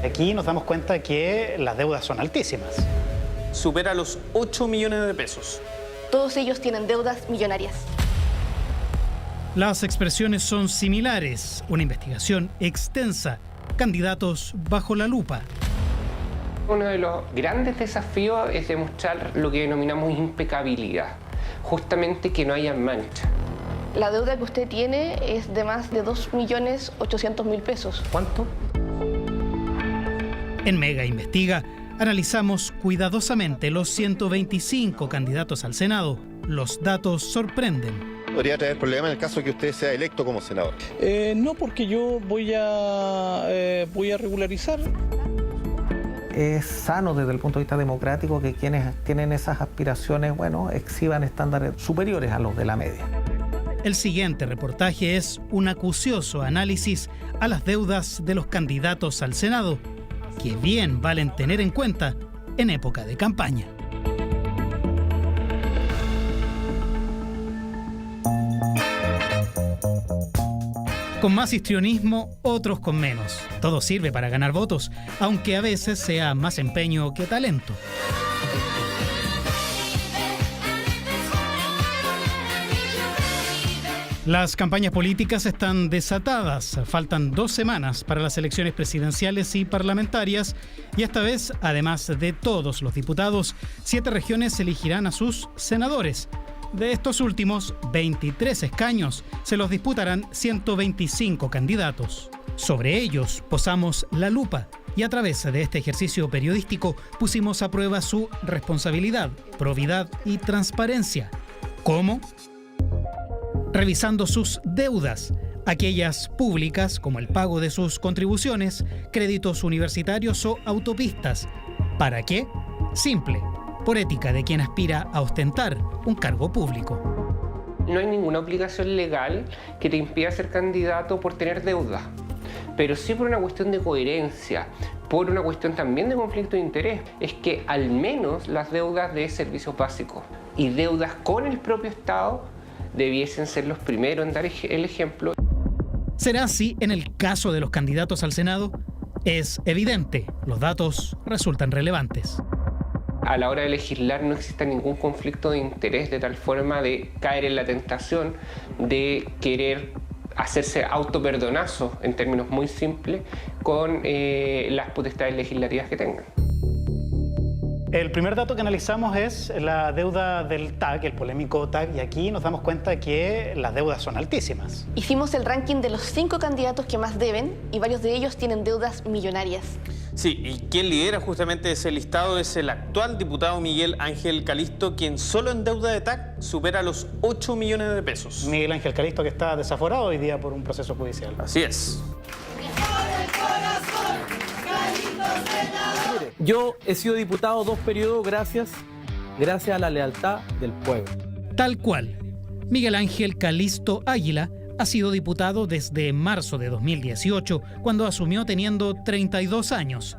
Aquí nos damos cuenta que las deudas son altísimas. Supera los 8 millones de pesos. Todos ellos tienen deudas millonarias. Las expresiones son similares, una investigación extensa, candidatos bajo la lupa. Uno de los grandes desafíos es demostrar lo que denominamos impecabilidad, justamente que no haya mancha. La deuda que usted tiene es de más de 2.800.000 pesos. ¿Cuánto? En Mega Investiga, analizamos cuidadosamente los 125 candidatos al Senado. Los datos sorprenden. ¿Podría traer problemas en el caso de que usted sea electo como senador? No, porque yo voy a regularizar. Es sano desde el punto de vista democrático que quienes tienen esas aspiraciones, exhiban estándares superiores a los de la media. El siguiente reportaje es un acucioso análisis a las deudas de los candidatos al Senado, que bien valen tener en cuenta en época de campaña. Con más histrionismo, otros con menos. Todo sirve para ganar votos, aunque a veces sea más empeño que talento. Las campañas políticas están desatadas. Faltan 2 semanas para las elecciones presidenciales y parlamentarias. Y esta vez, además de todos los diputados, 7 regiones elegirán a sus senadores. De estos últimos, 23 escaños se los disputarán 125 candidatos. Sobre ellos posamos la lupa y a través de este ejercicio periodístico pusimos a prueba su responsabilidad, probidad y transparencia. ¿Cómo? Revisando sus deudas, aquellas públicas como el pago de sus contribuciones, créditos universitarios o autopistas. ¿Para qué? Simple. Por ética de quien aspira a ostentar un cargo público. No hay ninguna obligación legal que te impida ser candidato por tener deuda, pero sí por una cuestión de coherencia, por una cuestión también de conflicto de interés, es que al menos las deudas de servicios básicos y deudas con el propio Estado debiesen ser los primeros en dar el ejemplo. ¿Será así en el caso de los candidatos al Senado? Es evidente, los datos resultan relevantes. A la hora de legislar no existe ningún conflicto de interés de tal forma de caer en la tentación de querer hacerse autoperdonazo, en términos muy simples, con las potestades legislativas que tengan. El primer dato que analizamos es la deuda del TAC, el polémico TAC, y aquí nos damos cuenta que las deudas son altísimas. Hicimos el ranking de los 5 candidatos que más deben y varios de ellos tienen deudas millonarias. Sí, y quien lidera justamente ese listado es el actual diputado Miguel Ángel Calisto, quien solo en deuda de TAC supera los 8 millones de pesos. Miguel Ángel Calisto, que está desaforado hoy día por un proceso judicial. Así es. Yo he sido diputado 2 periodos gracias a la lealtad del pueblo. Tal cual. Miguel Ángel Calisto Águila ha sido diputado desde marzo de 2018, cuando asumió teniendo 32 años.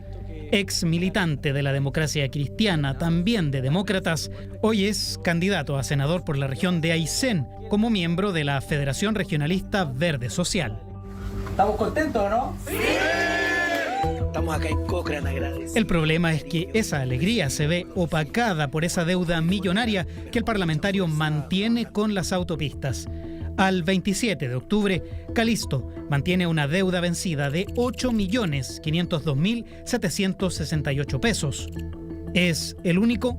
Ex militante de la democracia cristiana, también de Demócratas, hoy es candidato a senador por la región de Aysén, como miembro de la Federación Regionalista Verde Social. ¿Estamos contentos o no? ¡Sí! Estamos acá en Cochrane agradecidos. El problema es que esa alegría se ve opacada por esa deuda millonaria que el parlamentario mantiene con las autopistas. Al 27 de octubre, Calisto mantiene una deuda vencida de 8.502.768 pesos. ¿Es el único?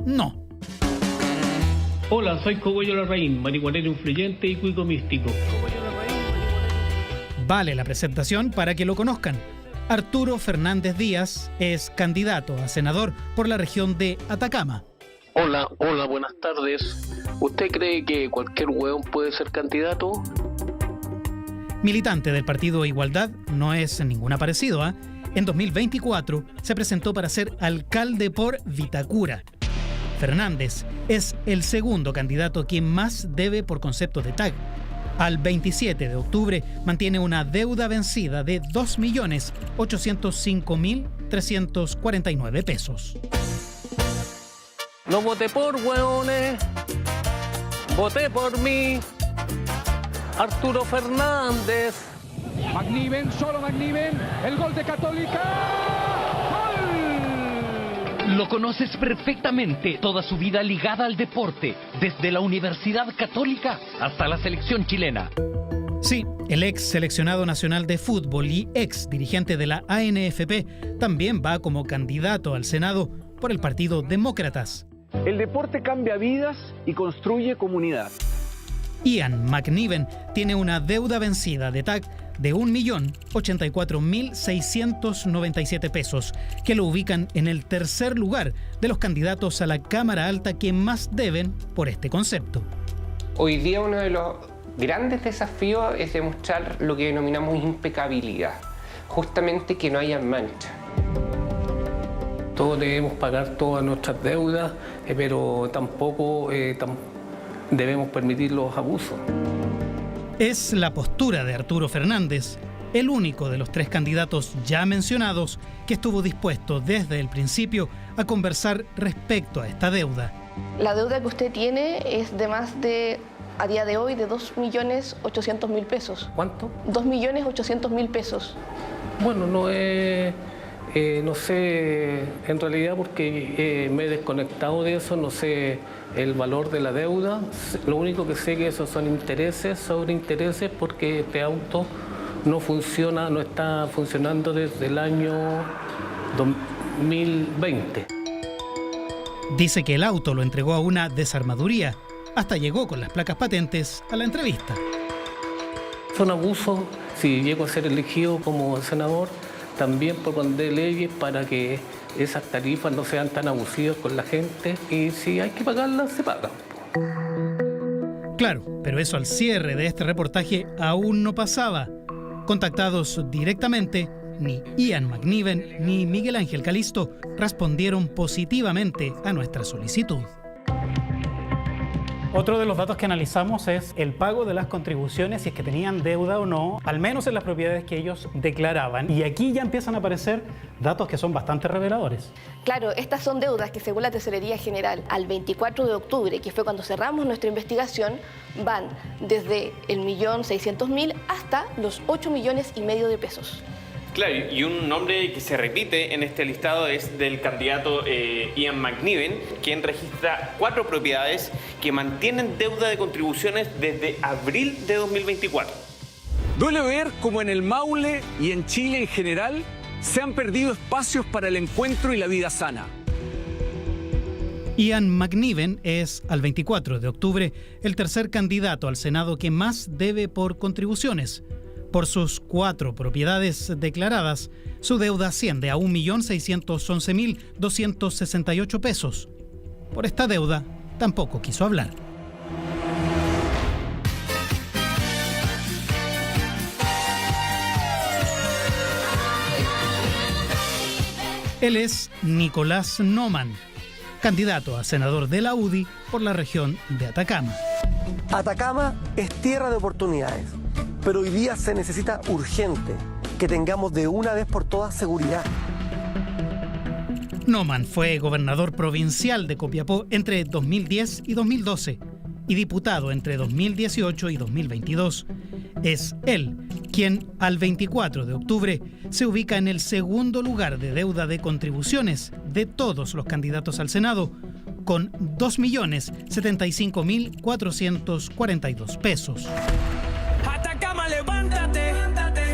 No. Hola, soy Cogollo Larraín, marihuanero influyente y cuico místico. Vale la presentación para que lo conozcan. Arturo Fernández Díaz es candidato a senador por la región de Atacama. Hola, buenas tardes. ¿Usted cree que cualquier hueón puede ser candidato? Militante del partido Igualdad, no es ningún aparecido, ¿eh? En 2024 se presentó para ser alcalde por Vitacura. Fernández es el segundo candidato quien más debe por concepto de TAC. Al 27 de octubre mantiene una deuda vencida de 2.805.349 pesos. No voté por hueones, voté por mí, Arturo Fernández. McNiven, solo McNiven, el gol de Católica. ¡Gol! Lo conoces perfectamente, toda su vida ligada al deporte, desde la Universidad Católica hasta la selección chilena. Sí, el ex seleccionado nacional de fútbol y ex dirigente de la ANFP también va como candidato al Senado por el Partido Demócratas. El deporte cambia vidas y construye comunidad. Ian McNiven tiene una deuda vencida de TAC de 1.084.697 pesos, que lo ubican en el tercer lugar de los candidatos a la Cámara Alta que más deben por este concepto. Hoy día uno de los grandes desafíos es demostrar lo que denominamos impecabilidad, justamente que no haya mancha. Todos debemos pagar todas nuestras deudas, pero tampoco debemos permitir los abusos. Es la postura de Arturo Fernández, el único de los tres candidatos ya mencionados que estuvo dispuesto desde el principio a conversar respecto a esta deuda. La deuda que usted tiene es de más de, a día de hoy, de 2.800.000 pesos. ¿Cuánto? 2.800.000 pesos. Bueno, no es... no sé, en realidad porque me he desconectado de eso, no sé el valor de la deuda. Lo único que sé que esos son intereses sobre intereses, porque este auto no funciona, no está funcionando desde el año 2020. Dice que el auto lo entregó a una desarmaduría, hasta llegó con las placas patentes a la entrevista. Son abusos. Si llego a ser elegido como senador, también propondré leyes para que esas tarifas no sean tan abusivas con la gente, y si hay que pagarlas, se pagan. Claro, pero eso al cierre de este reportaje aún no pasaba. Contactados directamente, ni Ian McNiven ni Miguel Ángel Calisto respondieron positivamente a nuestra solicitud. Otro de los datos que analizamos es el pago de las contribuciones, si es que tenían deuda o no, al menos en las propiedades que ellos declaraban. Y aquí ya empiezan a aparecer datos que son bastante reveladores. Claro, estas son deudas que, según la Tesorería General, al 24 de octubre, que fue cuando cerramos nuestra investigación, van desde el 1.600.000 hasta los 8,5 millones de pesos. Claro, y un nombre que se repite en este listado es del candidato Ian McNiven, quien registra 4 propiedades que mantienen deuda de contribuciones desde abril de 2024. Duele ver cómo en el Maule y en Chile en general se han perdido espacios para el encuentro y la vida sana. Ian McNiven es, al 24 de octubre, el tercer candidato al Senado que más debe por contribuciones. Por sus 4 propiedades declaradas, su deuda asciende a 1.611.268 pesos. Por esta deuda, tampoco quiso hablar. Él es Nicolás Noman, candidato a senador de la UDI por la región de Atacama. Atacama es tierra de oportunidades, pero hoy día se necesita urgente que tengamos de una vez por todas seguridad. Noman fue gobernador provincial de Copiapó entre 2010 y 2012 y diputado entre 2018 y 2022. Es él quien al 24 de octubre se ubica en el segundo lugar de deuda de contribuciones de todos los candidatos al Senado, con 2.075.442 pesos. Atacama, levántate,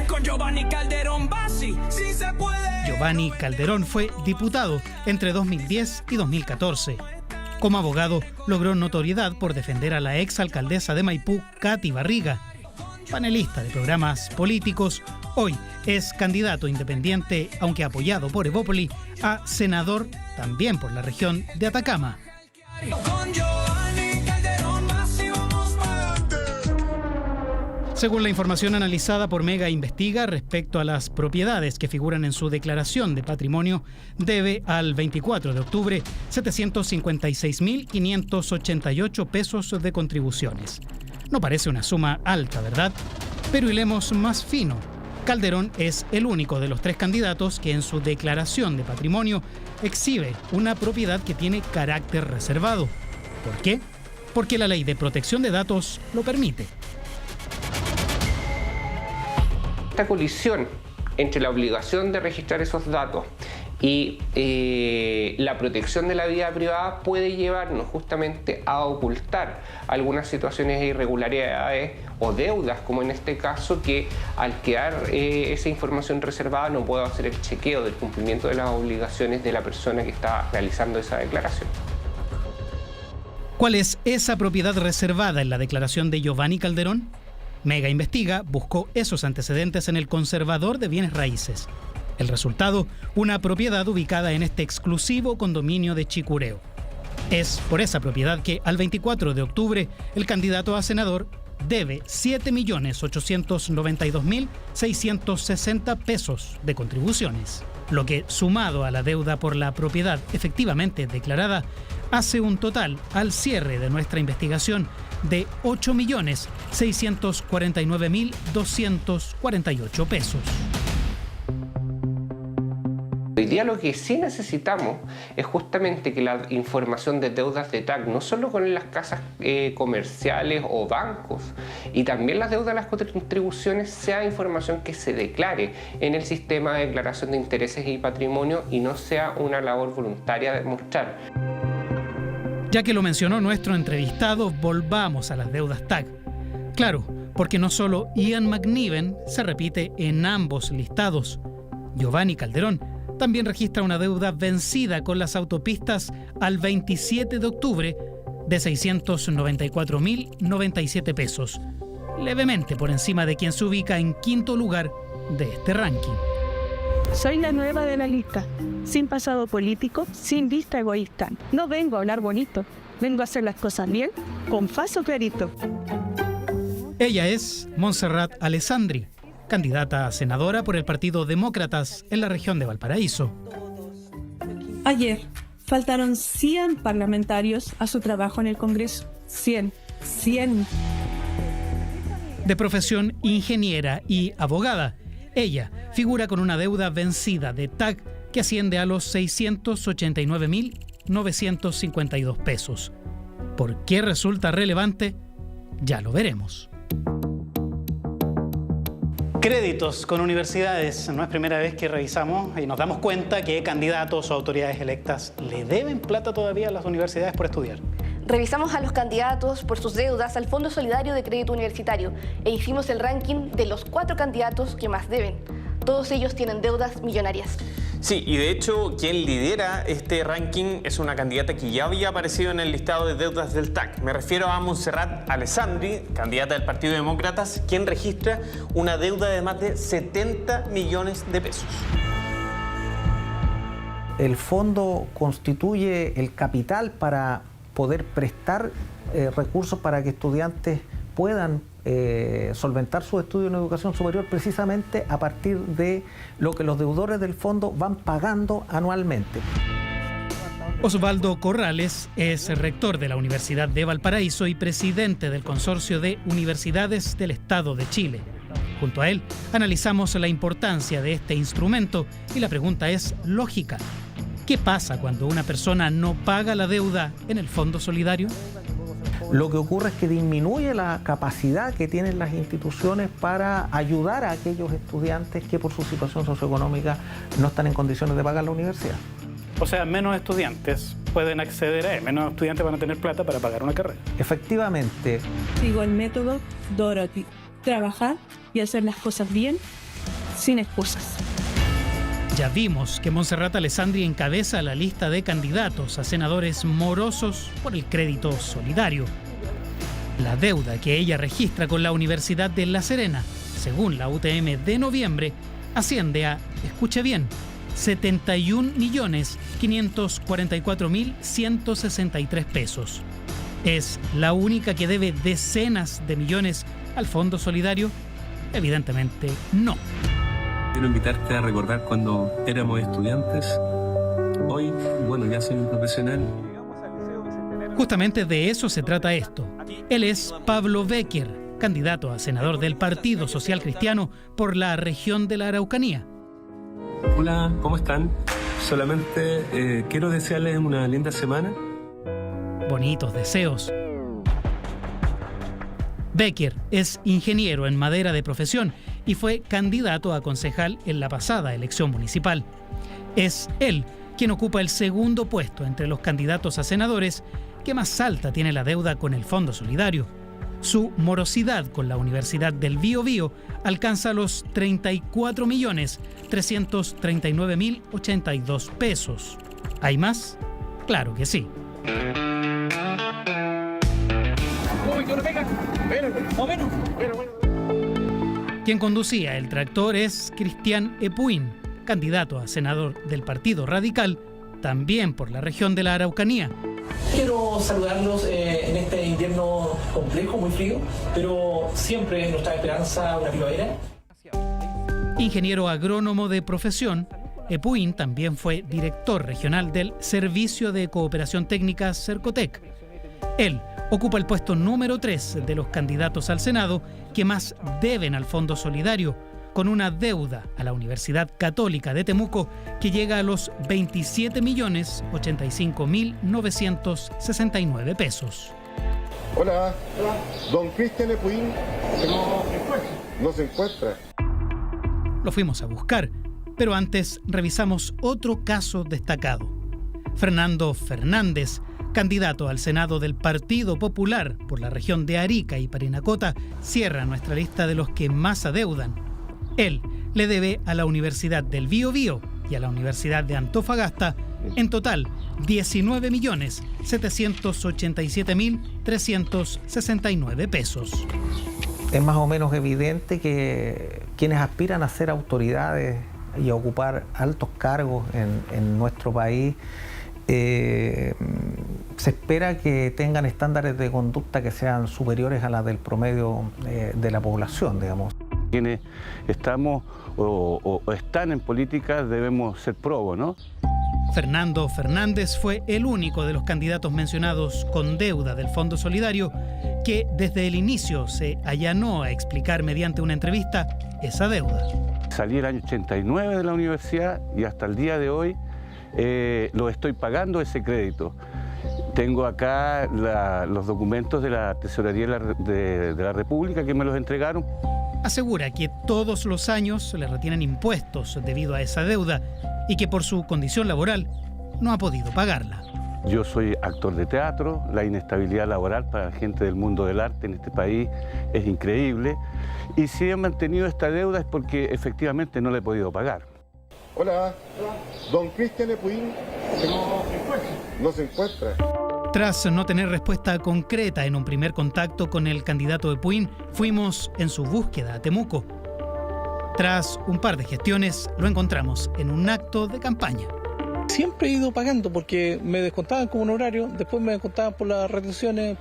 con Giovanni Calderón Bassi, si se puede. Giovanni Calderón fue diputado entre 2010 y 2014. Como abogado, logró notoriedad por defender a la exalcaldesa de Maipú, Katy Barriga. Panelista de programas políticos, hoy es candidato independiente, aunque apoyado por Evópoli, a senador también por la región de Atacama. Según la información analizada por Mega Investiga respecto a las propiedades que figuran en su declaración de patrimonio, debe al 24 de octubre 756.588 pesos de contribuciones. No parece una suma alta, ¿verdad? Pero hilemos más fino. Calderón es el único de los 3 candidatos que en su declaración de patrimonio exhibe una propiedad que tiene carácter reservado. ¿Por qué? Porque la Ley de Protección de Datos lo permite. esta colisión entre la obligación de registrar esos datos y la protección de la vida privada puede llevarnos justamente a ocultar algunas situaciones de irregularidades o deudas, como en este caso, que al quedar esa información reservada no puedo hacer el chequeo del cumplimiento de las obligaciones de la persona que está realizando esa declaración. ¿Cuál es esa propiedad reservada en la declaración de Giovanni Calderón? Mega Investiga buscó esos antecedentes en el conservador de bienes raíces. El resultado, una propiedad ubicada en este exclusivo condominio de Chicureo. Es por esa propiedad que al 24 de octubre el candidato a senador debe 7.892.660 pesos de contribuciones, lo que, sumado a la deuda por la propiedad efectivamente declarada, hace un total al cierre de nuestra investigación de 8.649.248 pesos. Hoy día lo que sí necesitamos es justamente que la información de deudas de TAC, no solo con las casas comerciales o bancos, y también las deudas de las contribuciones, sea información que se declare en el sistema de declaración de intereses y patrimonio y no sea una labor voluntaria de mostrar. Ya que lo mencionó nuestro entrevistado, volvamos a las deudas TAC. Claro, porque no solo Ian McNiven se repite en ambos listados. Giovanni Calderón también registra una deuda vencida con las autopistas al 27 de octubre de 694.097 pesos, levemente por encima de quien se ubica en quinto lugar de este ranking. Soy la nueva de la lista, sin pasado político, sin vista egoísta. No vengo a hablar bonito, vengo a hacer las cosas bien, con paso clarito. Ella es Montserrat Alessandri, candidata a senadora por el Partido Demócratas en la región de Valparaíso. Ayer faltaron 100 parlamentarios a su trabajo en el Congreso. 100. De profesión ingeniera y abogada, ella figura con una deuda vencida de TAC que asciende a los 689.952 pesos. ¿Por qué resulta relevante? Ya lo veremos. Créditos con universidades. No es primera vez que revisamos y nos damos cuenta que candidatos o autoridades electas le deben plata todavía a las universidades por estudiar. Revisamos a los candidatos por sus deudas al Fondo Solidario de Crédito Universitario e hicimos el ranking de los 4 candidatos que más deben. Todos ellos tienen deudas millonarias. Sí, y de hecho quien lidera este ranking es una candidata que ya había aparecido en el listado de deudas del TAC. Me refiero a Montserrat Alessandri, candidata del Partido Demócratas, quien registra una deuda de más de 70 millones de pesos. El fondo constituye el capital para poder prestar recursos para que estudiantes puedan solventar sus estudios en educación superior precisamente a partir de lo que los deudores del fondo van pagando anualmente. Osvaldo Corrales es rector de la Universidad de Valparaíso y presidente del Consorcio de Universidades del Estado de Chile. Junto a él analizamos la importancia de este instrumento y la pregunta es lógica. ¿Qué pasa cuando una persona no paga la deuda en el Fondo Solidario? Lo que ocurre es que disminuye la capacidad que tienen las instituciones para ayudar a aquellos estudiantes que por su situación socioeconómica no están en condiciones de pagar la universidad. O sea, menos estudiantes pueden acceder a él, menos estudiantes van a tener plata para pagar una carrera. Efectivamente. Sigo el método Dorothy. Trabajar y hacer las cosas bien, sin excusas. Ya vimos que Montserrat Alessandri encabeza la lista de candidatos a senadores morosos por el crédito solidario. La deuda que ella registra con la Universidad de La Serena, según la UTM de noviembre, asciende a, escuche bien, 71.544.163 pesos. ¿Es la única que debe decenas de millones al Fondo Solidario? Evidentemente no. Quiero invitarte a recordar cuando éramos estudiantes. Hoy, bueno, ya soy un profesional. Justamente de eso se trata esto. Él es Pablo Becker, candidato a senador del Partido Social Cristiano por la región de la Araucanía. Hola, ¿cómo están? Solamente quiero desearles una linda semana. Bonitos deseos. Becker es ingeniero en madera de profesión y fue candidato a concejal en la pasada elección municipal. Es él quien ocupa el segundo puesto entre los candidatos a senadores que más alta tiene la deuda con el Fondo Solidario. Su morosidad con la Universidad del Biobío alcanza los 34.339.082 pesos. ¿Hay más? Claro que sí. Quien conducía el tractor es Cristian Epuin, candidato a senador del Partido Radical, también por la región de la Araucanía. Quiero saludarlos en este invierno complejo, muy frío, pero siempre nos trae esperanza una primavera. Ingeniero agrónomo de profesión, Epuin también fue director regional del Servicio de Cooperación Técnica Cercotec. Él ocupa el puesto número 3 de los candidatos al Senado que más deben al Fondo Solidario, con una deuda a la Universidad Católica de Temuco que llega a los 27.085.969 pesos. Hola. Don Cristian Epuin. No se encuentra. Lo fuimos a buscar, pero antes revisamos otro caso destacado. Fernando Fernández, candidato al Senado del Partido Popular por la región de Arica y Parinacota, cierra nuestra lista de los que más adeudan. Él le debe a la Universidad del Biobío y a la Universidad de Antofagasta en total 19.787.369 pesos. Es más o menos evidente que quienes aspiran a ser autoridades y a ocupar altos cargos en nuestro país se espera que tengan estándares de conducta que sean superiores a la del promedio de la población, digamos. Quienes estamos o están en política debemos ser probos, ¿no? Fernando Fernández fue el único de los candidatos mencionados con deuda del Fondo Solidario que desde el inicio se allanó a explicar mediante una entrevista esa deuda. Salí el año 89 de la universidad y hasta el día de hoy lo estoy pagando ese crédito. Tengo acá los documentos de la Tesorería de la República que me los entregaron. Asegura que todos los años le retienen impuestos debido a esa deuda y que por su condición laboral no ha podido pagarla. Yo soy actor de teatro, la inestabilidad laboral para la gente del mundo del arte en este país es increíble y si he mantenido esta deuda es porque efectivamente no la he podido pagar. Hola. Don Cristian Epuin. No se encuentra. Tras no tener respuesta concreta en un primer contacto con el candidato Epuin, fuimos en su búsqueda a Temuco. Tras un par de gestiones, lo encontramos en un acto de campaña. Siempre he ido pagando porque me descontaban como un horario, después me descontaban por las retenciones,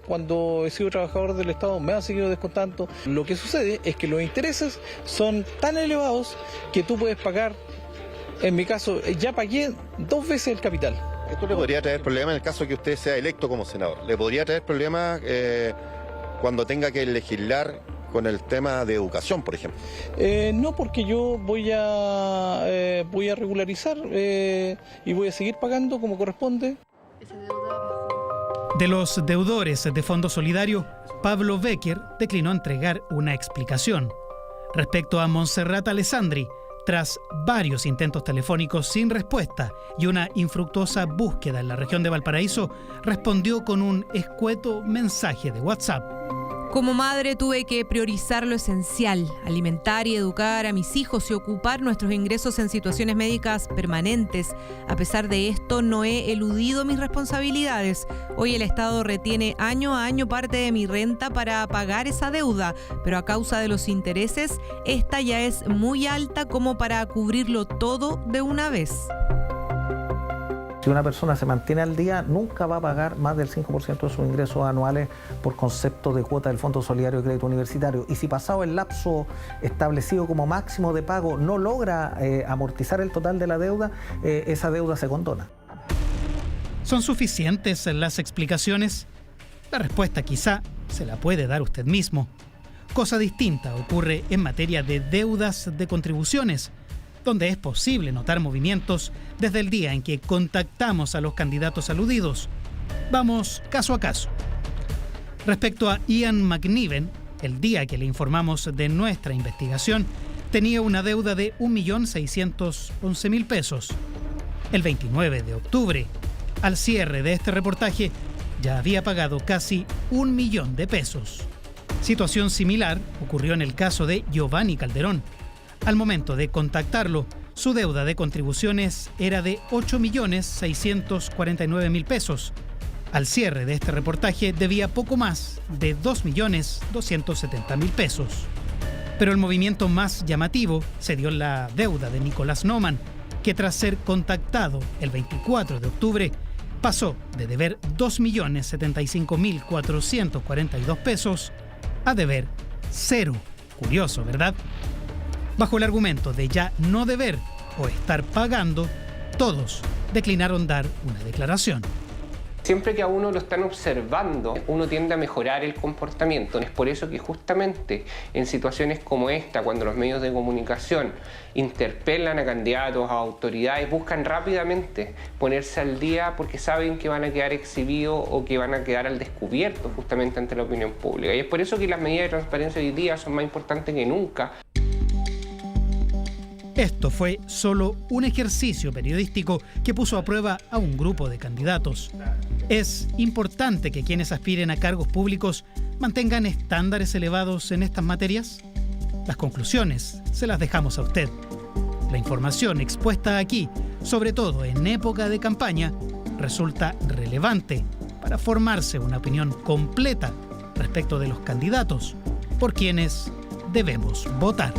cuando he sido trabajador del Estado me han seguido descontando. Lo que sucede es que los intereses son tan elevados que tú puedes pagar, en mi caso ya pagué 2 veces el capital. Esto le podría traer problemas en el caso de que usted sea electo como senador. ¿Le podría traer problemas cuando tenga que legislar con el tema de educación, por ejemplo? No, porque yo voy a regularizar y voy a seguir pagando como corresponde. De los deudores de Fondo Solidario, Pablo Becker declinó entregar una explicación. Respecto a Montserrat Alessandri, tras varios intentos telefónicos sin respuesta y una infructuosa búsqueda en la región de Valparaíso, respondió con un escueto mensaje de WhatsApp. Como madre tuve que priorizar lo esencial, alimentar y educar a mis hijos y ocupar nuestros ingresos en situaciones médicas permanentes. A pesar de esto, no he eludido mis responsabilidades. Hoy el Estado retiene año a año parte de mi renta para pagar esa deuda, pero a causa de los intereses, esta ya es muy alta como para cubrirlo todo de una vez. Si una persona se mantiene al día, nunca va a pagar más del 5% de sus ingresos anuales por concepto de cuota del Fondo Solidario de Crédito Universitario. Y si pasado el lapso establecido como máximo de pago no logra amortizar el total de la deuda, esa deuda se condona. ¿Son suficientes las explicaciones? La respuesta quizá se la puede dar usted mismo. Cosa distinta ocurre en materia de deudas de contribuciones, donde es posible notar movimientos desde el día en que contactamos a los candidatos aludidos. Vamos caso a caso. Respecto a Ian McNiven, el día que le informamos de nuestra investigación, tenía una deuda de 1.611.000 pesos. El 29 de octubre, al cierre de este reportaje, ya había pagado casi 1 millón de pesos. Situación similar ocurrió en el caso de Giovanni Calderón. Al momento de contactarlo, su deuda de contribuciones era de 8.649.000 pesos. Al cierre de este reportaje debía poco más de 2.270.000 pesos. Pero el movimiento más llamativo se dio en la deuda de Nicolás Noman, que tras ser contactado el 24 de octubre, pasó de deber 2.075.442 pesos a deber 0. Curioso, ¿verdad? Bajo el argumento de ya no deber o estar pagando, todos declinaron dar una declaración. Siempre que a uno lo están observando, uno tiende a mejorar el comportamiento. Es por eso que justamente en situaciones como esta, cuando los medios de comunicación interpelan a candidatos, a autoridades, buscan rápidamente ponerse al día porque saben que van a quedar exhibidos o que van a quedar al descubierto justamente ante la opinión pública. Y es por eso que las medidas de transparencia hoy día son más importantes que nunca. Esto fue solo un ejercicio periodístico que puso a prueba a un grupo de candidatos. Es importante que quienes aspiren a cargos públicos mantengan estándares elevados en estas materias. Las conclusiones se las dejamos a usted. La información expuesta aquí, sobre todo en época de campaña, resulta relevante para formarse una opinión completa respecto de los candidatos por quienes debemos votar.